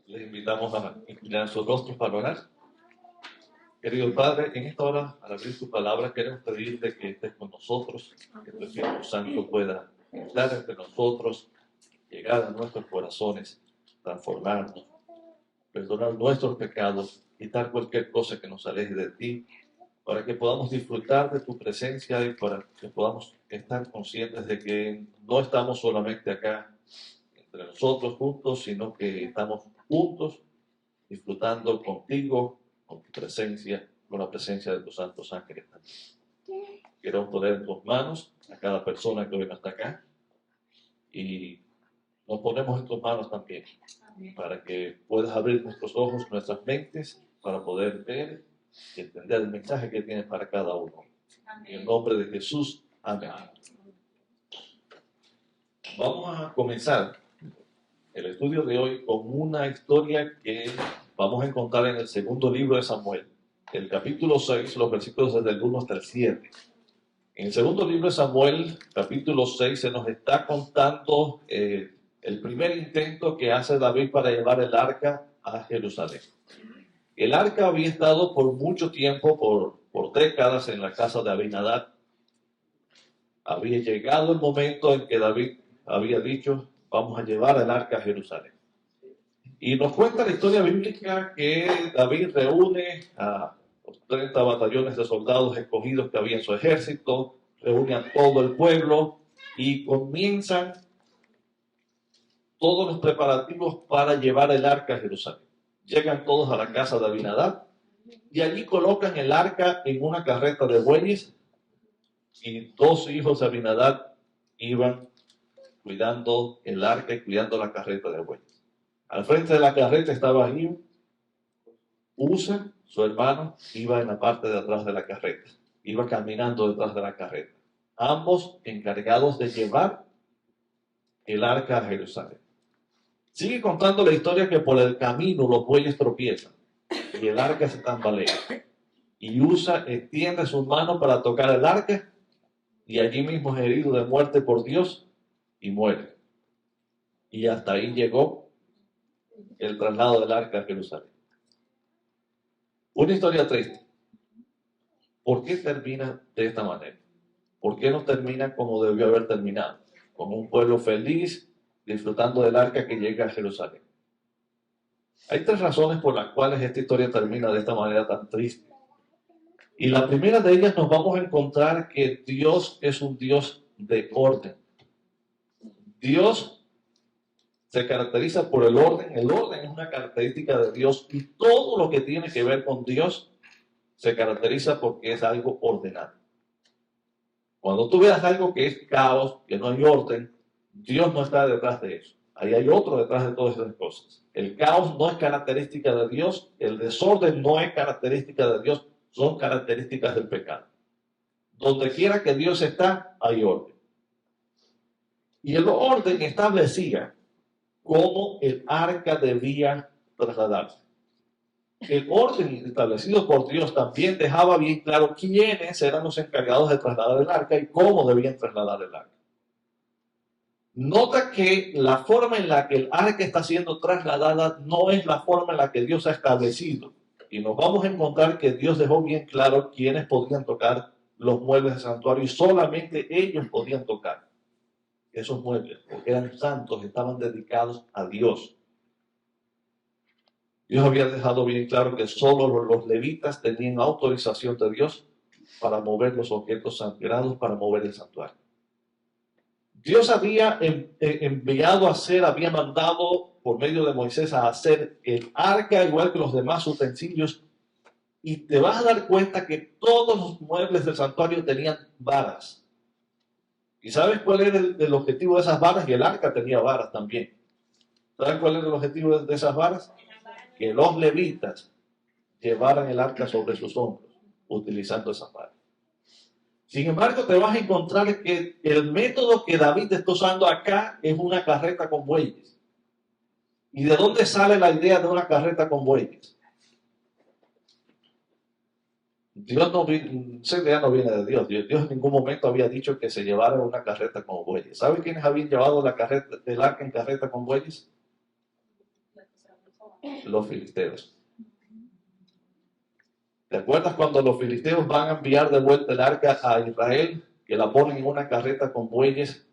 Les invitamos a inclinar sus rostros para orar. Querido Padre, en esta hora, al abrir tu palabra, queremos pedirte que estés con nosotros, que tu Espíritu Santo pueda entrar entre nosotros, llegar a nuestros corazones, transformarnos, perdonar nuestros pecados, quitar cualquier cosa que nos aleje de ti, para que podamos disfrutar de tu presencia y para que podamos estar conscientes de que no estamos solamente acá entre nosotros juntos, sino que estamos juntos disfrutando contigo, con tu presencia, con la presencia de tus santos ángeles también. Queremos poner en tus manos a cada persona que hoy no está acá y nos ponemos en tus manos también para que puedas abrir nuestros ojos, nuestras mentes, para poder ver y entender el mensaje que tienes para cada uno. En el nombre de Jesús, amén. Vamos a comenzar el estudio de hoy con una historia que vamos a encontrar en el segundo libro de Samuel, el capítulo 6, los versículos desde el 1 hasta el 7. En el segundo libro de Samuel, capítulo 6, se nos está contando el primer intento que hace David para llevar el arca a Jerusalén. El arca había estado por mucho tiempo, por décadas, en la casa de Abinadab. Había llegado el momento en que David había dicho: vamos a llevar el arca a Jerusalén. Y nos cuenta la historia bíblica que David reúne a los 30 batallones de soldados escogidos que había en su ejército, reúne a todo el pueblo y comienzan todos los preparativos para llevar el arca a Jerusalén. Llegan todos a la casa de Abinadab y allí colocan el arca en una carreta de bueyes y 2 hijos de Abinadab iban cuidando el arca y cuidando la carreta de bueyes. Al frente de la carreta estaba Ahío. Usa, su hermano, iba en la parte de atrás de la carreta. Iba caminando detrás de la carreta. Ambos encargados de llevar el arca a Jerusalén. Sigue contando la historia que por el camino los bueyes tropiezan y el arca se tambalea. Y Usa extiende sus manos para tocar el arca y allí mismo es herido de muerte por Dios y muere. Y hasta ahí llegó el traslado del arca a Jerusalén. Una historia triste. ¿Por qué termina de esta manera? ¿Por qué no termina como debió haber terminado? Con un pueblo feliz, disfrutando del arca que llega a Jerusalén. Hay 3 razones por las cuales esta historia termina de esta manera tan triste. Y la primera de ellas, nos vamos a encontrar que Dios es un Dios de orden. Dios se caracteriza por el orden. El orden es una característica de Dios y todo lo que tiene que ver con Dios se caracteriza porque es algo ordenado. Cuando tú veas algo que es caos, que no hay orden, Dios no está detrás de eso. Ahí hay otro detrás de todas esas cosas. El caos no es característica de Dios, el desorden no es característica de Dios, son características del pecado. Donde quiera que Dios está, hay orden. Y el orden establecía cómo el arca debía trasladarse. El orden establecido por Dios también dejaba bien claro quiénes eran los encargados de trasladar el arca y cómo debían trasladar el arca. Nota que la forma en la que el arca está siendo trasladada no es la forma en la que Dios ha establecido. Y nos vamos a encontrar que Dios dejó bien claro quiénes podían tocar los muebles del santuario y solamente ellos podían tocar esos muebles, porque eran santos, estaban dedicados a Dios. Dios había dejado bien claro que solo los levitas tenían autorización de Dios para mover los objetos sagrados, para mover el santuario. Dios había enviado a hacer, había mandado por medio de Moisés a hacer el arca igual que los demás utensilios, y te vas a dar cuenta que todos los muebles del santuario tenían varas. ¿Y sabes cuál era el objetivo de esas varas? Y el arca tenía varas también. ¿Sabes cuál era el objetivo de esas varas? Que los levitas llevaran el arca sobre sus hombros, utilizando esas varas. Sin embargo, te vas a encontrar que el método que David está usando acá es una carreta con bueyes. ¿Y de dónde sale la idea de una carreta con bueyes? Esa idea no viene de Dios. Dios en ningún momento había dicho que se llevara una carreta con bueyes. ¿Sabe quiénes habían llevado el arca en carreta con bueyes? Los filisteos. ¿Te acuerdas cuando los filisteos van a enviar de vuelta el arca a Israel? Que la ponen en una carreta con bueyes,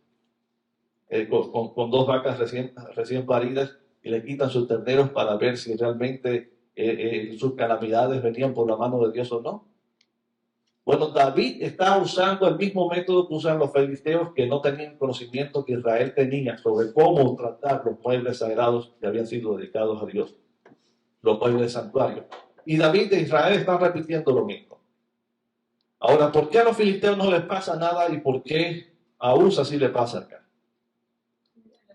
con dos vacas recién paridas, y le quitan sus terneros para ver si realmente sus calamidades venían por la mano de Dios o no. Bueno, David está usando el mismo método que usan los filisteos, que no tenían conocimiento que Israel tenía sobre cómo tratar los muebles sagrados que habían sido dedicados a Dios, los muebles del santuario. Y David de Israel están repitiendo lo mismo. Ahora, ¿por qué a los filisteos no les pasa nada y por qué a Usa sí le pasa acá?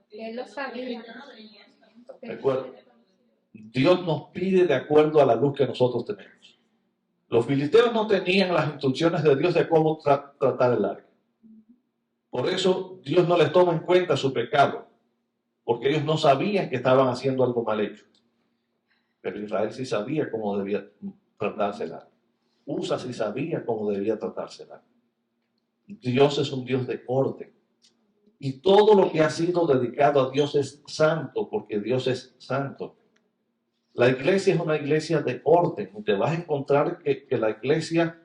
Él lo sabía. Recuerda, Dios nos pide de acuerdo a la luz que nosotros tenemos. Los filisteos no tenían las instrucciones de Dios de cómo tratar el arca. Por eso Dios no les toma en cuenta su pecado, porque ellos no sabían que estaban haciendo algo mal hecho. Pero Israel sí sabía cómo debía tratarse el arca. Usa sí sabía cómo debía tratarse el arca. Dios es un Dios de orden. Y todo lo que ha sido dedicado a Dios es santo, porque Dios es santo. La iglesia es una iglesia de orden. Y te vas a encontrar que la iglesia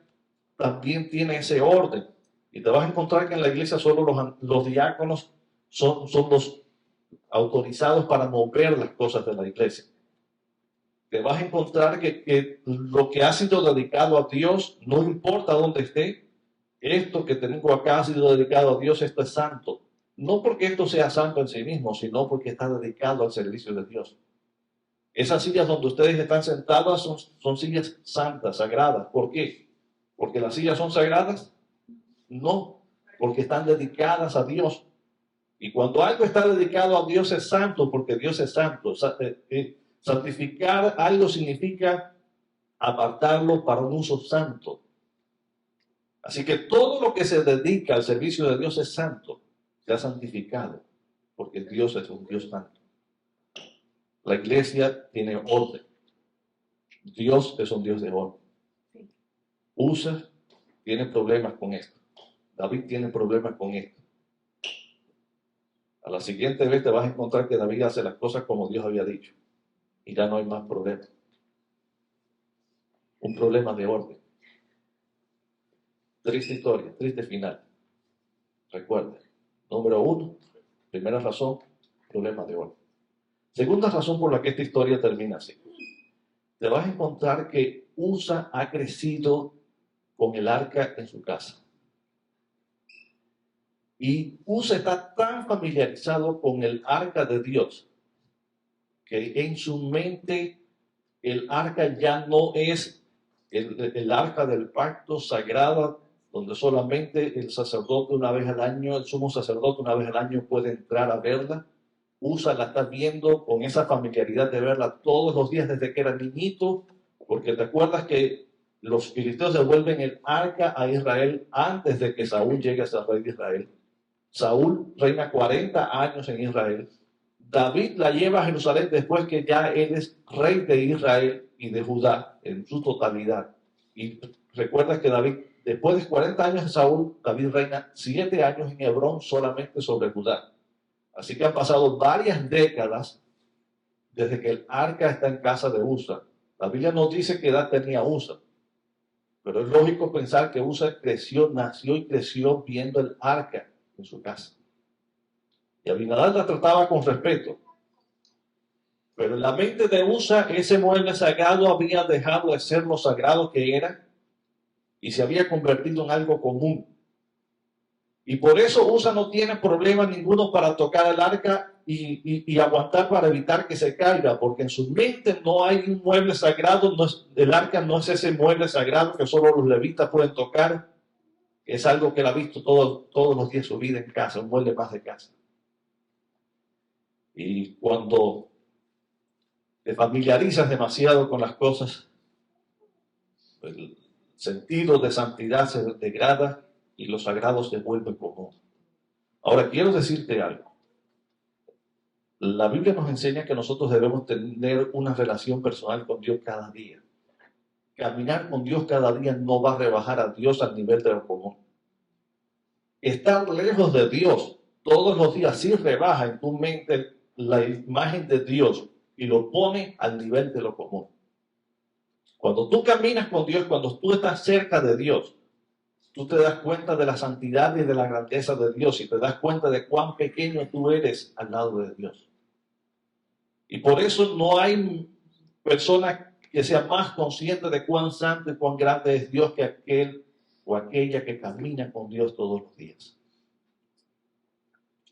también tiene ese orden. Y te vas a encontrar que en la iglesia solo los diáconos son los autorizados para mover las cosas de la iglesia. Te vas a encontrar que lo que ha sido dedicado a Dios, no importa dónde esté, esto que tengo acá ha sido dedicado a Dios, esto es santo. No porque esto sea santo en sí mismo, sino porque está dedicado al servicio de Dios. Esas sillas donde ustedes están sentadas son sillas santas, sagradas. ¿Por qué? ¿Porque las sillas son sagradas? No, porque están dedicadas a Dios. Y cuando algo está dedicado a Dios es santo, porque Dios es santo. Santificar algo significa apartarlo para un uso santo. Así que todo lo que se dedica al servicio de Dios es santo, se ha santificado, porque Dios es un Dios santo. La iglesia tiene orden. Dios es un Dios de orden. Usa tiene problemas con esto. David tiene problemas con esto. A la siguiente vez te vas a encontrar que David hace las cosas como Dios había dicho. Y ya no hay más problemas. Un problema de orden. Triste historia, triste final. Recuerda, número 1, primera razón, problema de orden. Segunda razón por la que esta historia termina así. Te vas a encontrar que Usa ha crecido con el arca en su casa. Y Usa está tan familiarizado con el arca de Dios que en su mente el arca ya no es el arca del pacto sagrada, donde solamente el sacerdote una vez al año, el sumo sacerdote una vez al año puede entrar a verla. Usa la está viendo con esa familiaridad de verla todos los días desde que era niñito, porque te acuerdas que los filisteos devuelven el arca a Israel antes de que Saúl llegue a ser rey de Israel. Saúl reina 40 años en Israel. David la lleva a Jerusalén después que ya él es rey de Israel y de Judá en su totalidad. Y recuerda que David, después de 40 años de Saúl, David reina 7 años en Hebrón solamente sobre Judá. Así que han pasado varias décadas desde que el arca está en casa de Usa. La Biblia nos dice qué edad tenía Usa, pero es lógico pensar que Usa nació y creció viendo el arca en su casa. Y Abinadab la trataba con respeto. Pero en la mente de Usa, ese mueble sagrado había dejado de ser lo sagrado que era y se había convertido en algo común. Y por eso Usa no tiene problema ninguno para tocar el arca y aguantar para evitar que se caiga, porque en su mente no hay un mueble sagrado, el arca no es ese mueble sagrado que solo los levitas pueden tocar, es algo que él ha visto todos los días de su vida en casa, un mueble más de casa. Y cuando te familiarizas demasiado con las cosas, el sentido de santidad se degrada y lo sagrado se vuelve común. Ahora, quiero decirte algo. La Biblia nos enseña que nosotros debemos tener una relación personal con Dios cada día. Caminar con Dios cada día no va a rebajar a Dios al nivel de lo común. Estar lejos de Dios todos los días sí rebaja en tu mente la imagen de Dios, y lo pone al nivel de lo común. Cuando tú caminas con Dios, cuando tú estás cerca de Dios, tú te das cuenta de la santidad y de la grandeza de Dios y te das cuenta de cuán pequeño tú eres al lado de Dios. Y por eso no hay persona que sea más consciente de cuán santo y cuán grande es Dios que aquel o aquella que camina con Dios todos los días.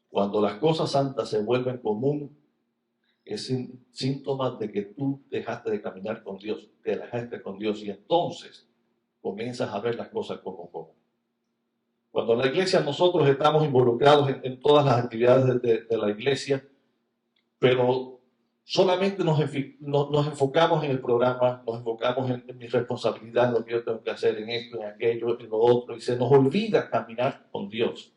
Cuando las cosas santas se vuelven común, es síntoma de que tú dejaste de caminar con Dios, te alejaste con Dios y entonces comienzas a ver las cosas como común. Cuando en la iglesia nosotros estamos involucrados en todas las actividades de la iglesia, pero solamente nos enfocamos en el programa, nos enfocamos en mi responsabilidad, en lo que yo tengo que hacer, en esto, en aquello, en lo otro, y se nos olvida caminar con Dios.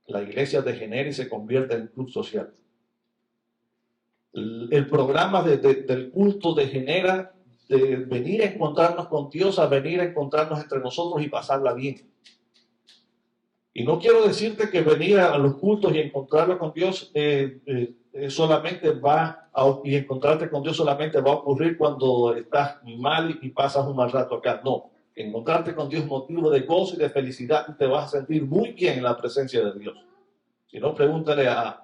La iglesia degenera y se convierte en un club social. El programa del culto degenera de venir a encontrarnos con Dios a venir a encontrarnos entre nosotros y pasarla bien. Y no quiero decirte que venir a los cultos y encontrarlo con Dios solamente y encontrarte con Dios solamente va a ocurrir cuando estás mal y pasas un mal rato acá. No, encontrarte con Dios es motivo de gozo y de felicidad y te vas a sentir muy bien en la presencia de Dios. Si no, pregúntale a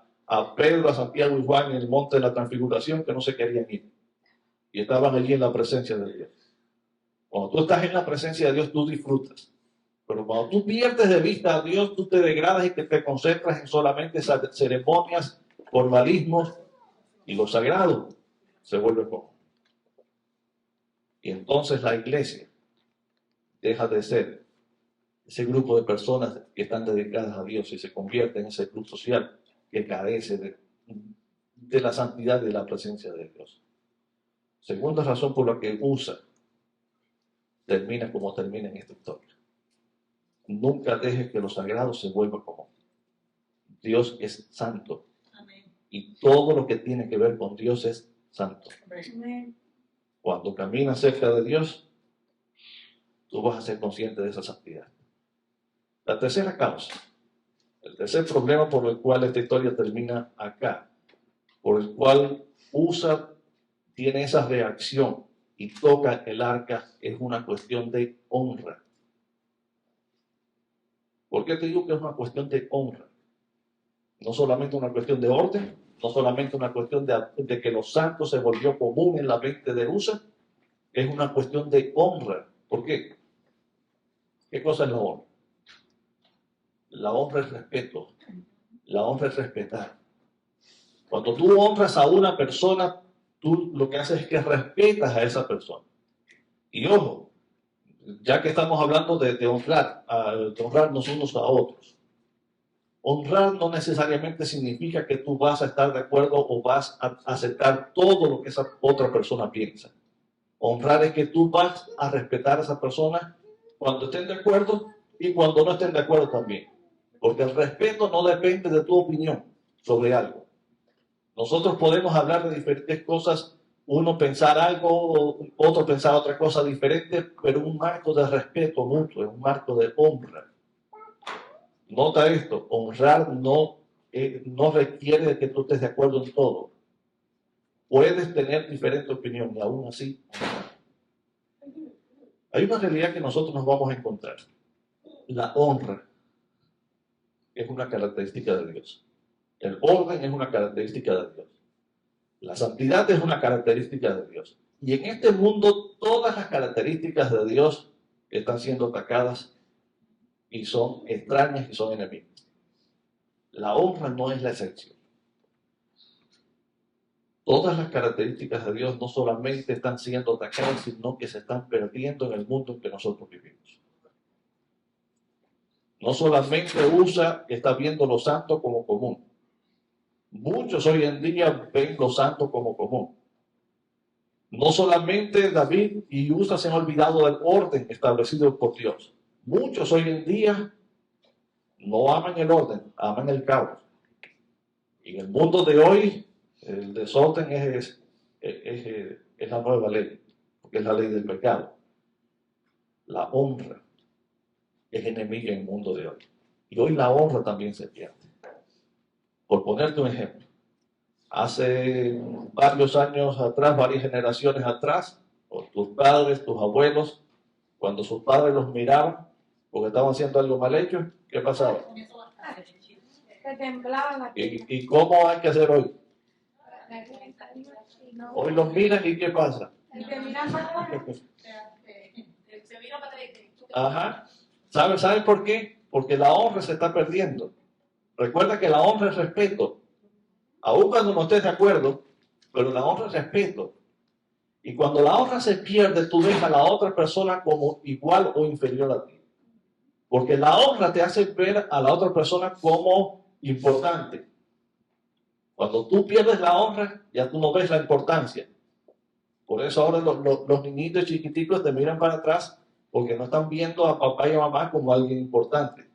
Pedro, a Santiago y Juan en el monte de la transfiguración que no se querían ir. Y estaban allí en la presencia de Dios. Cuando tú estás en la presencia de Dios, tú disfrutas. Pero cuando tú pierdes de vista a Dios, tú te degradas y te concentras en solamente esas ceremonias, formalismos, y lo sagrado se vuelve común. Y entonces la iglesia deja de ser ese grupo de personas que están dedicadas a Dios y se convierte en ese club social que carece de la santidad y de la presencia de Dios. Segunda razón por la que USA termina como termina en esta historia. Nunca dejes que lo sagrado se vuelva común. Dios es santo. Amén. Y todo lo que tiene que ver con Dios es santo. Amén. Cuando caminas cerca de Dios, tú vas a ser consciente de esa santidad. La tercera causa, el tercer problema por el cual esta historia termina acá, por el cual USA tiene esa reacción y toca el arca, es una cuestión de honra. ¿Por qué te digo que es una cuestión de honra? No solamente una cuestión de orden, no solamente una cuestión de que los santos se volvió común en la mente de USA, es una cuestión de honra. ¿Por qué? ¿Qué cosa es la honra? La honra es respeto. La honra es respetar. Cuando tú honras a una persona, tú lo que haces es que respetas a esa persona. Y ojo, ya que estamos hablando de honrarnos unos a otros. Honrar no necesariamente significa que tú vas a estar de acuerdo o vas a aceptar todo lo que esa otra persona piensa. Honrar es que tú vas a respetar a esa persona cuando estén de acuerdo y cuando no estén de acuerdo también. Porque el respeto no depende de tu opinión sobre algo. Nosotros podemos hablar de diferentes cosas, uno pensar algo, otro pensar otra cosa diferente, pero un marco de respeto mutuo, es un marco de honra. Nota esto, honrar no requiere que tú estés de acuerdo en todo. Puedes tener diferente opinión y aún así honrar. Hay una realidad que nosotros nos vamos a encontrar. La honra es una característica de Dios. El orden es una característica de Dios. La santidad es una característica de Dios. Y en este mundo todas las características de Dios están siendo atacadas y son extrañas y son enemigas. La honra no es la excepción. Todas las características de Dios no solamente están siendo atacadas, sino que se están perdiendo en el mundo en que nosotros vivimos. No solamente USA está viendo lo santo como común. Muchos hoy en día ven lo santo como común. No solamente David y USA se han olvidado del orden establecido por Dios. Muchos hoy en día no aman el orden, aman el caos. Y en el mundo de hoy, el desorden es la nueva ley, porque es la ley del pecado. La honra es enemiga en el mundo de hoy. Y hoy la honra también se pierde. Por ponerte un ejemplo, Hace varios años atrás, varias generaciones atrás, o tus padres, tus abuelos, cuando sus padres los miraban porque estaban haciendo algo mal hecho, ¿qué pasaba? Se temblaba la tierra. ¿Y cómo hay que hacer hoy? No. Hoy los miran y ¿qué pasa? El que mira mal, Se vino para atrás. Ajá. ¿Sabe por qué? Porque la honra se está perdiendo. Recuerda que la honra es respeto. Aun cuando no estés de acuerdo, pero la honra es respeto. Y cuando la honra se pierde, tú ves a la otra persona como igual o inferior a ti. Porque la honra te hace ver a la otra persona como importante. Cuando tú pierdes la honra, ya tú no ves la importancia. Por eso ahora los niñitos chiquiticos te miran para atrás porque no están viendo a papá y a mamá como alguien importante,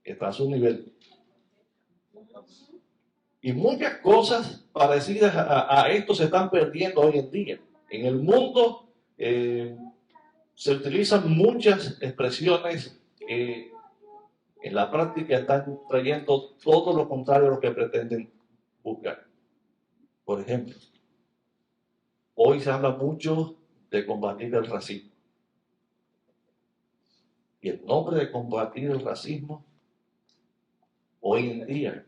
que está a su nivel. Y muchas cosas parecidas a esto se están perdiendo hoy en día. En el mundo se utilizan muchas expresiones que en la práctica están trayendo todo lo contrario a lo que pretenden buscar. Por ejemplo, hoy se habla mucho de combatir el racismo. Y en nombre de combatir el racismo, hoy en día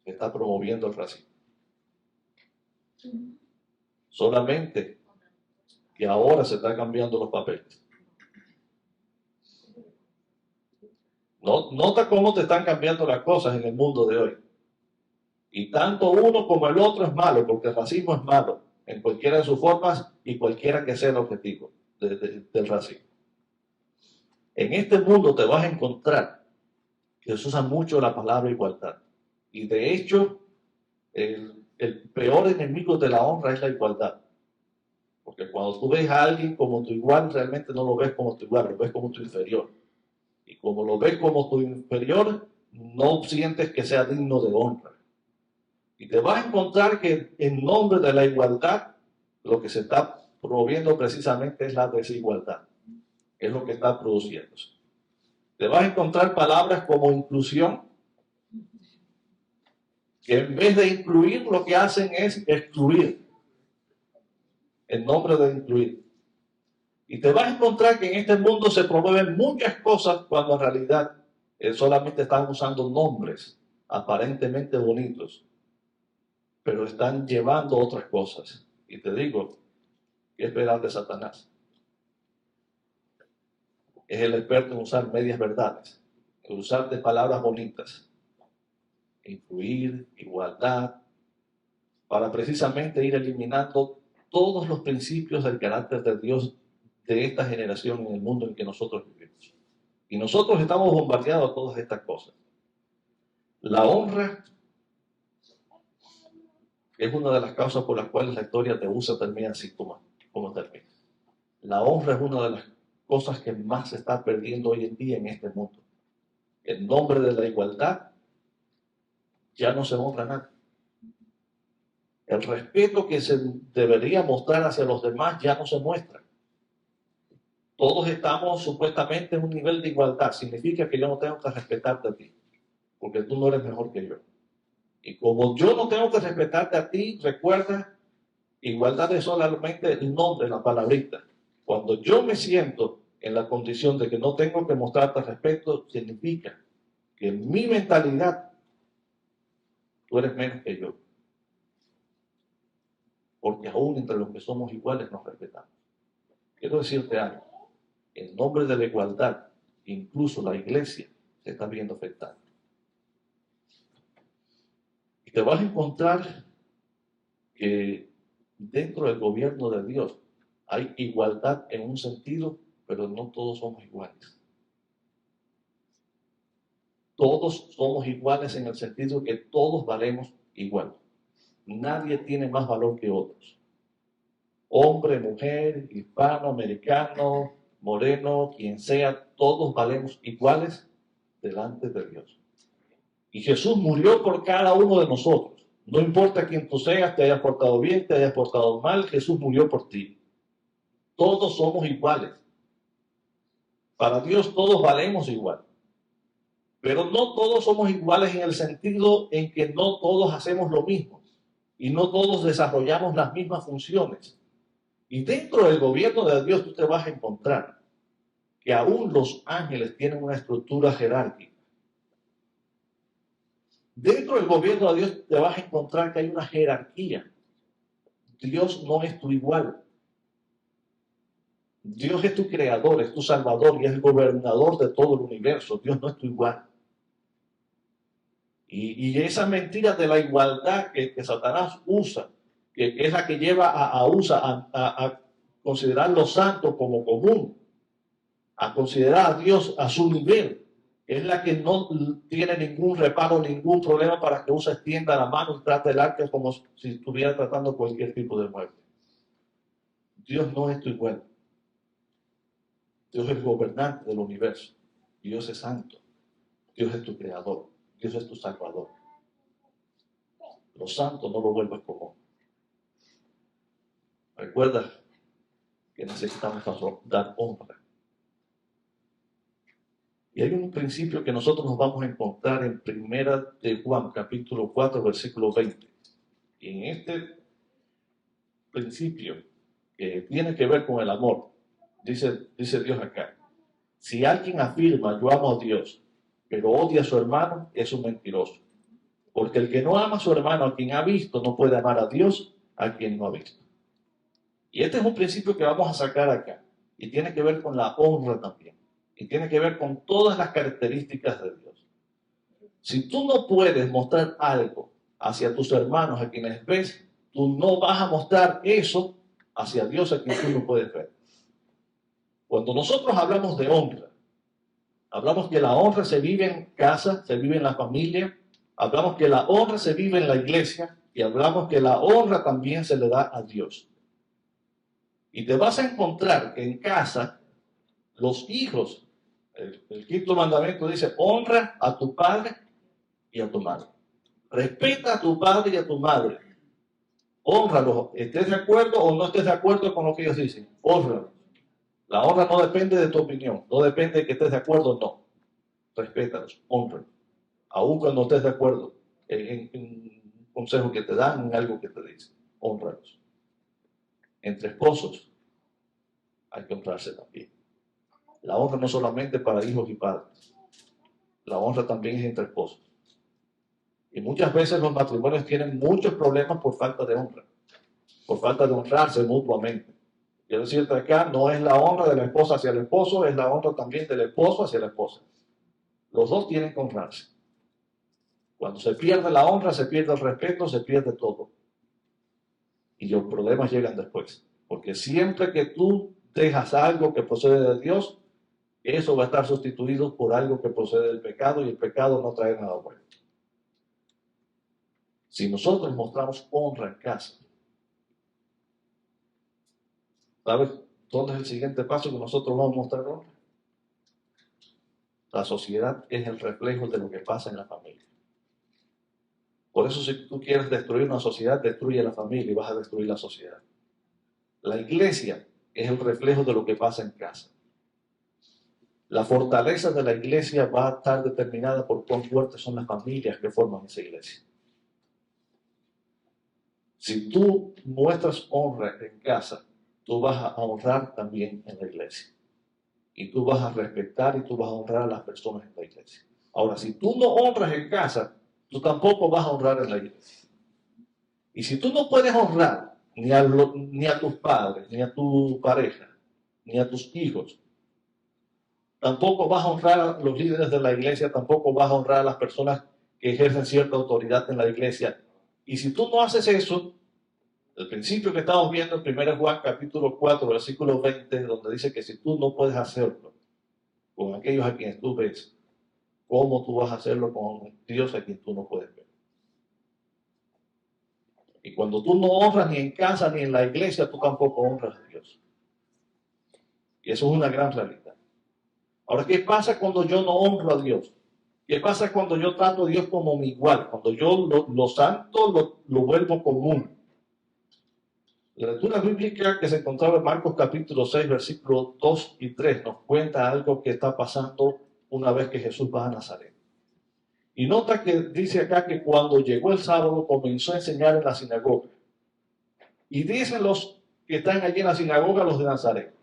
se está promoviendo el racismo. Solamente que ahora se están cambiando los papeles. Nota cómo te están cambiando las cosas en el mundo de hoy. Y tanto uno como el otro es malo, porque el racismo es malo, en cualquiera de sus formas y cualquiera que sea el objetivo del racismo. En este mundo te vas a encontrar que se usa mucho la palabra igualdad. Y de hecho, el peor enemigo de la honra es la igualdad. Porque cuando tú ves a alguien como tu igual, realmente no lo ves como tu igual, lo ves como tu inferior. Y como lo ves como tu inferior, no sientes que sea digno de honra. Y te vas a encontrar que en nombre de la igualdad, lo que se está promoviendo precisamente es la desigualdad. Es lo que está produciéndose. Te vas a encontrar palabras como inclusión, que en vez de incluir, lo que hacen es excluir. En nombre de incluir. Y te vas a encontrar que en este mundo se promueven muchas cosas cuando en realidad solamente están usando nombres aparentemente bonitos, pero están llevando otras cosas. Y te digo, ¿qué esperar de Satanás? Es el experto en usar medias verdades, en usar de palabras bonitas, incluir, igualdad, para precisamente ir eliminando todos los principios del carácter de Dios de esta generación en el mundo en que nosotros vivimos. Y nosotros estamos bombardeados a todas estas cosas. La honra es una de las causas por las cuales la historia de USA termina así como termina. La honra es una de las cosas que más se está perdiendo hoy en día en este mundo. En nombre de la igualdad, ya no se honra a nadie. El respeto que se debería mostrar hacia los demás ya no se muestra. Todos estamos supuestamente en un nivel de igualdad. Significa que yo no tengo que respetarte a ti, porque tú no eres mejor que yo. Y como yo no tengo que respetarte a ti, recuerda, igualdad es solamente el nombre, la palabrita. Cuando yo me siento en la condición de que no tengo que mostrarte respeto, significa que en mi mentalidad tú eres menos que yo. Porque aún entre los que somos iguales nos respetamos. Quiero decirte algo. En nombre de la igualdad, incluso la iglesia se está viendo afectada. Y te vas a encontrar que dentro del gobierno de Dios hay igualdad en un sentido, pero no todos somos iguales. Todos somos iguales en el sentido que todos valemos igual. Nadie tiene más valor que otros. Hombre, mujer, hispano, americano, moreno, quien sea, todos valemos iguales delante de Dios. Y Jesús murió por cada uno de nosotros. No importa quién tú seas, te hayas portado bien, te hayas portado mal, Jesús murió por ti. Todos somos iguales. Para Dios todos valemos igual. Pero no todos somos iguales en el sentido en que no todos hacemos lo mismo. y no todos desarrollamos las mismas funciones. Y dentro del gobierno de Dios tú te vas a encontrar que aún los ángeles tienen una estructura jerárquica. Dentro del gobierno de Dios te vas a encontrar que hay una jerarquía. Dios no es tu igual. Dios es tu creador, es tu salvador y es el gobernador de todo el universo. Dios no es tu igual. Y esa mentira de la igualdad que Satanás usa, que es la que lleva a considerar lo santo como común, a considerar a Dios a su nivel, es la que no tiene ningún reparo, ningún problema para que usa, extienda la mano y trate el arca como si estuviera tratando cualquier tipo de muerte. Dios no es tu igual. Dios es el gobernante del universo. Dios es santo. Dios es tu creador. Dios es tu salvador. Lo santo no lo vuelves común. Recuerda que necesitamos dar honra. Y hay un principio que nosotros nos vamos a encontrar en 1 de Juan, capítulo 4, versículo 20. Y en este principio, que tiene que ver con el amor, dice Dios acá: si alguien afirma yo amo a Dios, pero odia a su hermano, es un mentiroso. Porque el que no ama a su hermano a quien ha visto, no puede amar a Dios a quien no ha visto. Y este es un principio que vamos a sacar acá. Y tiene que ver con la honra también. Y tiene que ver con todas las características de Dios. Si tú no puedes mostrar algo hacia tus hermanos a quienes ves, tú no vas a mostrar eso hacia Dios a quien tú no puedes ver. Cuando nosotros hablamos de honra, hablamos que la honra se vive en casa, se vive en la familia, hablamos que la honra se vive en la iglesia y hablamos que la honra también se le da a Dios. Y te vas a encontrar que en casa los hijos, el quinto mandamiento dice: honra a tu padre y a tu madre. Respeta a tu padre y a tu madre. Hónralos, estés de acuerdo o no estés de acuerdo con lo que ellos dicen. Hónralos. La honra no depende de tu opinión, no depende de que estés de acuerdo o no. Respétalos, honralos. Aún cuando estés de acuerdo en un consejo que te dan, en algo que te dicen, honralos. Entre esposos hay que honrarse también. La honra no solamente para hijos y padres, la honra también es entre esposos. Y muchas veces los matrimonios tienen muchos problemas por falta de honra, por falta de honrarse mutuamente. Quiero decirte acá, no es la honra de la esposa hacia el esposo, es la honra también del esposo hacia la esposa. Los dos tienen que honrarse. Cuando se pierde la honra, se pierde el respeto, se pierde todo. Y los problemas llegan después. Porque siempre que tú dejas algo que procede de Dios, eso va a estar sustituido por algo que procede del pecado, y el pecado no trae nada bueno. Si nosotros mostramos honra en casa, ¿sabes dónde es el siguiente paso que nosotros vamos a mostrar honra? La sociedad es el reflejo de lo que pasa en la familia. Por eso, si tú quieres destruir una sociedad, destruye la familia y vas a destruir la sociedad. La iglesia es el reflejo de lo que pasa en casa. La fortaleza de la iglesia va a estar determinada por cuán fuertes son las familias que forman esa iglesia. Si tú muestras honra en casa, tú vas a honrar también en la iglesia. Y tú vas a respetar y tú vas a honrar a las personas en la iglesia. Ahora, si tú no honras en casa, tú tampoco vas a honrar en la iglesia. Y si tú no puedes honrar ni a tus padres, ni a tu pareja, ni a tus hijos, tampoco vas a honrar a los líderes de la iglesia, tampoco vas a honrar a las personas que ejercen cierta autoridad en la iglesia. Y si tú no haces eso, el principio que estamos viendo en 1 Juan capítulo 4, versículo 20, donde dice que si tú no puedes hacerlo con aquellos a quienes tú ves, ¿cómo tú vas a hacerlo con Dios a quien tú no puedes ver? Y cuando tú no honras ni en casa ni en la iglesia, tú tampoco honras a Dios. Y eso es una gran realidad. Ahora, ¿qué pasa cuando yo no honro a Dios? ¿Qué pasa cuando yo trato a Dios como mi igual? Cuando yo lo santo lo vuelvo común. La lectura bíblica que se encontraba en Marcos capítulo 6, versículos 2 y 3 nos cuenta algo que está pasando una vez que Jesús va a Nazaret. Y nota que dice acá que cuando llegó el sábado comenzó a enseñar en la sinagoga. Y dicen los que están allí en la sinagoga, los de Nazaret,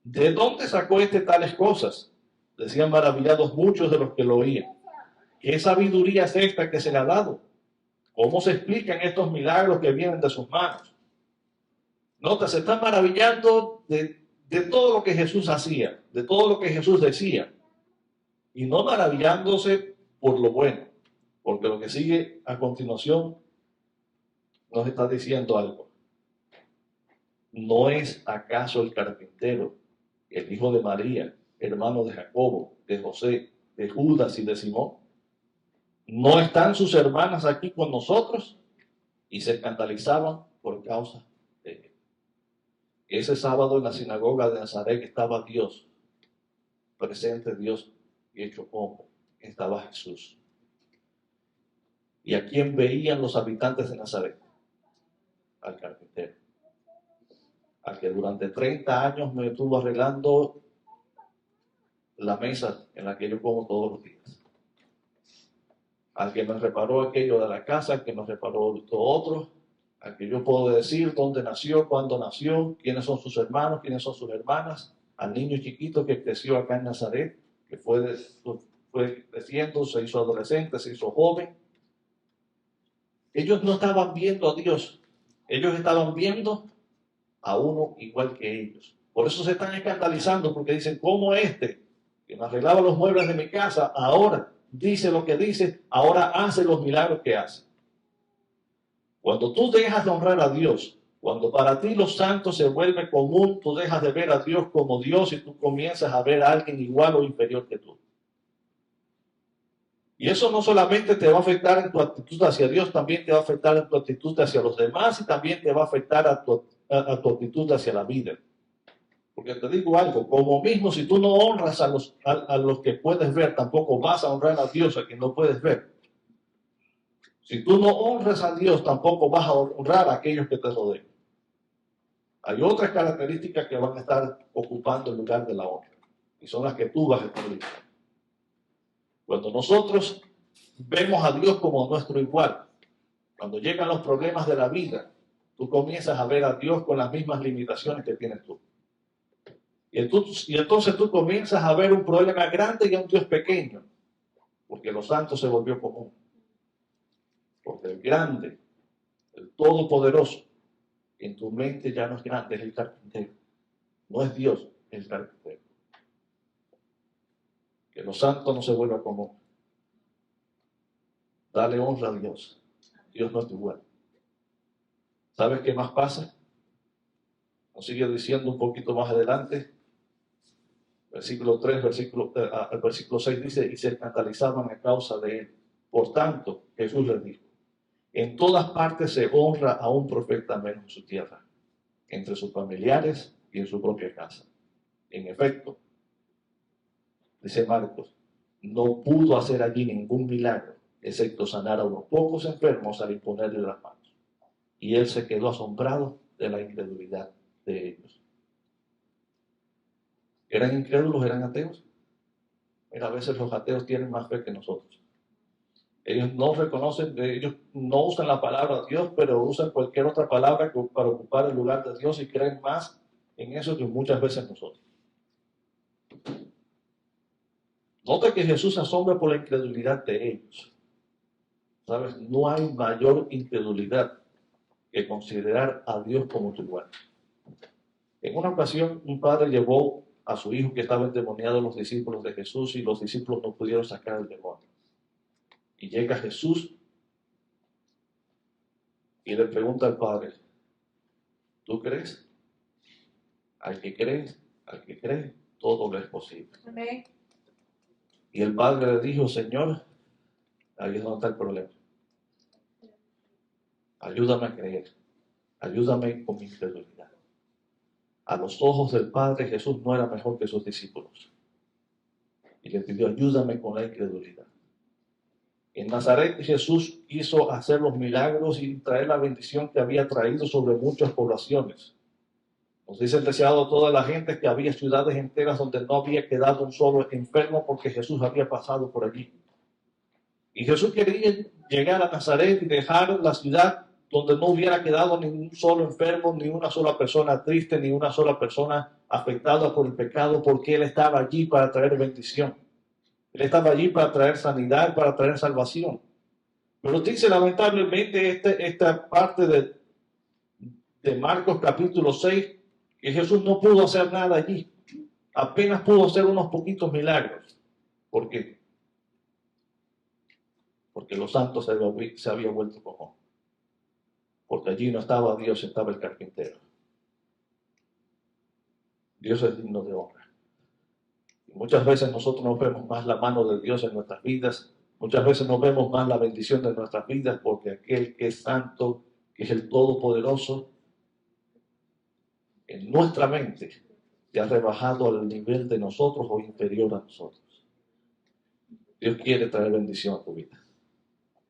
¿de dónde sacó tales cosas? Decían maravillados muchos de los que lo oían. ¿Qué sabiduría es esta que se le ha dado? ¿Cómo se explican estos milagros que vienen de sus manos? Nota, se están maravillando de todo lo que Jesús hacía, de todo lo que Jesús decía. Y no maravillándose por lo bueno, porque lo que sigue a continuación nos está diciendo algo. ¿No es acaso el carpintero, el hijo de María, hermano de Jacobo, de José, de Judas y de Simón? ¿No están sus hermanas aquí con nosotros? Y se escandalizaban por causa de él. Ese sábado en la sinagoga de Nazaret estaba Dios, presente Dios y hecho hombre. Estaba Jesús. ¿Y a quién veían los habitantes de Nazaret? Al carpintero. Al que durante 30 años me estuvo arreglando la mesa en la que yo como todos los días. Al que me reparó aquello de la casa, al que me reparó todo otro, al que yo puedo decir dónde nació, cuándo nació, quiénes son sus hermanos, quiénes son sus hermanas, al niño chiquito que creció acá en Nazaret, que fue creciendo, se hizo adolescente, se hizo joven. Ellos no estaban viendo a Dios, ellos estaban viendo a uno igual que ellos. Por eso se están escandalizando, porque dicen, ¿cómo que me arreglaba los muebles de mi casa, ahora dice lo que dice, ahora hace los milagros que hace? Cuando tú dejas de honrar a Dios, cuando para ti los santos se vuelve común, tú dejas de ver a Dios como Dios y tú comienzas a ver a alguien igual o inferior que tú. Y eso no solamente te va a afectar en tu actitud hacia Dios, también te va a afectar en tu actitud hacia los demás y también te va a afectar a tu actitud hacia la vida. Porque te digo algo, como mismo si tú no honras a los que puedes ver, tampoco vas a honrar a Dios a quien no puedes ver. Si tú no honras a Dios, tampoco vas a honrar a aquellos que te rodean. Hay otras características que van a estar ocupando el lugar de la honra, y son las que tú vas a establecer. Cuando nosotros vemos a Dios como nuestro igual, cuando llegan los problemas de la vida, tú comienzas a ver a Dios con las mismas limitaciones que tienes tú. Y entonces tú comienzas a ver un problema grande y a un Dios pequeño, porque los santos se volvió común. Porque el grande, el todopoderoso, en tu mente ya no es grande, es el carpintero. No es Dios, es el carpintero. Que los santos no se vuelvan común. Dale honra a Dios. Dios no es igual. ¿Sabes qué más pasa? Nos sigue diciendo un poquito más adelante. Versículo 3, el versículo 6 dice, y se escandalizaban a causa de él. Por tanto, Jesús les dijo, en todas partes se honra a un profeta menos en su tierra, entre sus familiares y en su propia casa. En efecto, dice Marcos, no pudo hacer allí ningún milagro, excepto sanar a unos pocos enfermos al imponerle las manos. Y él se quedó asombrado de la incredulidad de ellos. ¿Eran incrédulos? ¿Eran ateos? Mira, a veces los ateos tienen más fe que nosotros. Ellos no reconocen, ellos no usan la palabra Dios, pero usan cualquier otra palabra para ocupar el lugar de Dios y creen más en eso que muchas veces nosotros. Nota que Jesús se asombra por la incredulidad de ellos. ¿Sabes? No hay mayor incredulidad que considerar a Dios como tu igual. En una ocasión, un padre llevó a su hijo que estaba endemoniado a los discípulos de Jesús y los discípulos no pudieron sacar el demonio. Y llega Jesús y le pregunta al padre, ¿tú crees? Al que cree, todo lo es posible. Amén. Y el padre le dijo, Señor, ahí es donde está el problema. Ayúdame a creer, ayúdame con mi incredulidad. A los ojos del Padre, Jesús no era mejor que sus discípulos. Y le pidió, ayúdame con la incredulidad. En Nazaret, Jesús quiso hacer los milagros y traer la bendición que había traído sobre muchas poblaciones. Nos dice el deseado toda la gente que había ciudades enteras donde no había quedado un solo enfermo porque Jesús había pasado por allí. Y Jesús quería llegar a Nazaret y dejar la ciudad donde no hubiera quedado ni un solo enfermo, ni una sola persona triste, ni una sola persona afectada por el pecado, porque Él estaba allí para traer bendición. Él estaba allí para traer sanidad, para traer salvación. Pero dice lamentablemente esta parte de Marcos capítulo 6, que Jesús no pudo hacer nada allí. Apenas pudo hacer unos poquitos milagros. ¿Por qué? Porque los santos se había vuelto como. Porque allí no estaba Dios, estaba el carpintero. Dios es digno de honra. Y muchas veces nosotros no vemos más la mano de Dios en nuestras vidas. Muchas veces no vemos más la bendición de nuestras vidas porque aquel que es santo, que es el Todopoderoso, en nuestra mente se ha rebajado al nivel de nosotros o inferior a nosotros. Dios quiere traer bendición a tu vida.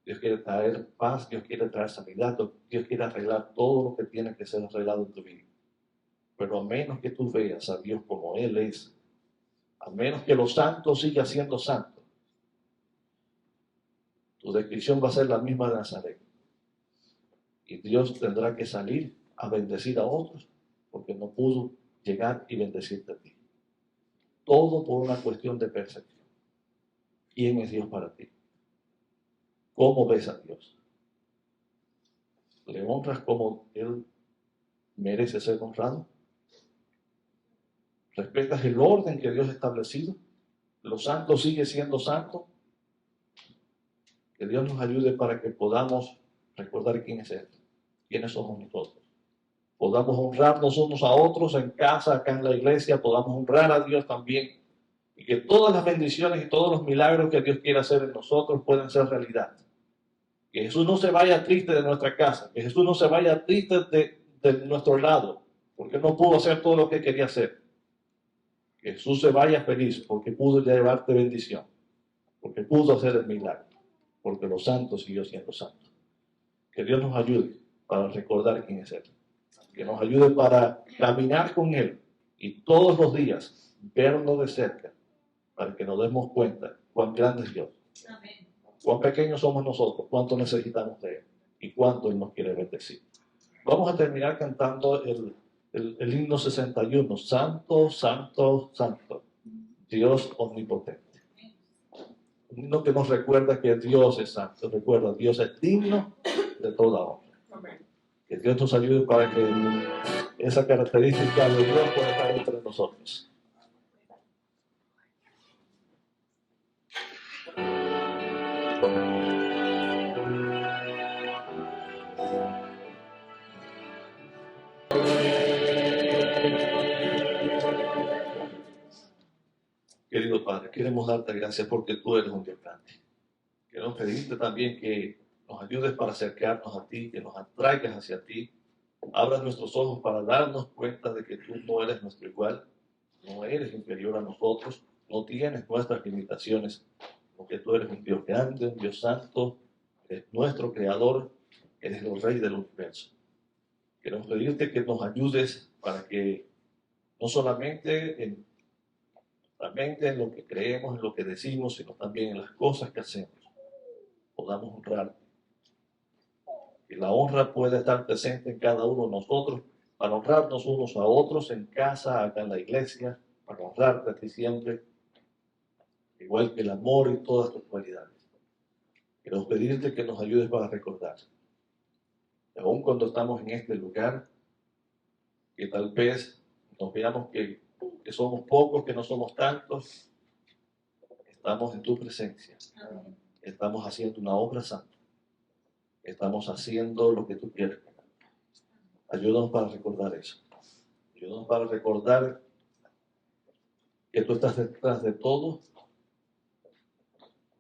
Dios quiere traer paz, Dios quiere traer sanidad, Dios quiere arreglar todo lo que tiene que ser arreglado en tu vida. Pero a menos que tú veas a Dios como Él es, a menos que los santos sigan siendo santos, tu descripción va a ser la misma de Nazaret. Y Dios tendrá que salir a bendecir a otros porque no pudo llegar y bendecirte a ti. Todo por una cuestión de percepción. ¿Quién es Dios para ti? ¿Cómo ves a Dios? ¿Le honras como Él merece ser honrado? ¿Respetas el orden que Dios ha establecido? ¿Los santos siguen siendo santos? Que Dios nos ayude para que podamos recordar quién es Él, quiénes somos nosotros. Podamos honrarnos unos a otros en casa, acá en la iglesia, podamos honrar a Dios también. Y que todas las bendiciones y todos los milagros que Dios quiere hacer en nosotros puedan ser realidad. Que Jesús no se vaya triste de nuestra casa, que Jesús no se vaya triste de nuestro lado, porque no pudo hacer todo lo que quería hacer. Que Jesús se vaya feliz porque pudo llevarte bendición, porque pudo hacer el milagro, porque los santos siguió siendo santos. Que Dios nos ayude para recordar quién es Él, que nos ayude para caminar con Él y todos los días vernos de cerca para que nos demos cuenta cuán grande es Dios, cuán pequeños somos nosotros, cuánto necesitamos de Él y cuánto Él nos quiere bendecir. Vamos a terminar cantando el himno 61, Santo, Santo, Santo, Dios omnipotente. Un himno que nos recuerda que Dios es santo, recuerda, Dios es digno de toda honra. Que Dios nos ayude para que esa característica de Dios pueda estar entre nosotros. Querido Padre, queremos darte gracias porque tú eres un Dios grande. Queremos pedirte también que nos ayudes para acercarnos a ti, que nos atraigas hacia ti. Abras nuestros ojos para darnos cuenta de que tú no eres nuestro igual, no eres inferior a nosotros, no tienes nuestras limitaciones, porque tú eres un Dios grande, un Dios santo, eres nuestro creador, eres el Rey del universo. Queremos pedirte que nos ayudes para que no solamente en la mente, en lo que creemos, en lo que decimos, sino también en las cosas que hacemos, podamos honrarte. Que la honra pueda estar presente en cada uno de nosotros, para honrarnos unos a otros en casa, acá en la iglesia, para honrarte a ti siempre, igual que el amor y todas tus cualidades. Queremos pedirte que nos ayudes para recordar, que aun cuando estamos en este lugar, que tal vez nos veamos que somos pocos, que no somos tantos, estamos en tu presencia. Estamos haciendo una obra santa. Estamos haciendo lo que tú quieres. Ayúdanos para recordar eso. Ayúdanos para recordar que tú estás detrás de todo.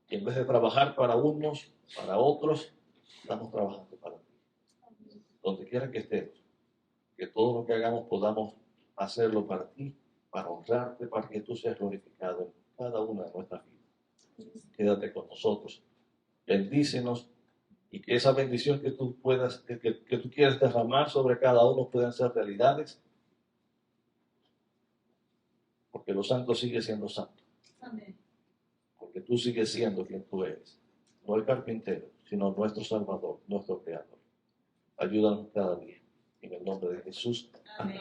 Y en vez de trabajar para unos, para otros, estamos trabajando para ti. Donde quiera que estemos, que todo lo que hagamos podamos hacerlo para ti, para honrarte, para que tú seas glorificado en cada una de nuestras vidas. Quédate con nosotros. Bendícenos y que esa bendición que tú puedas, que tú quieres derramar sobre cada uno puedan ser realidades, porque los santos siguen siendo santos. Amén. Porque tú sigues siendo quien tú eres. no el carpintero, sino nuestro Salvador, nuestro Creador. Ayúdanos cada día. En el nombre de Jesús. Amén.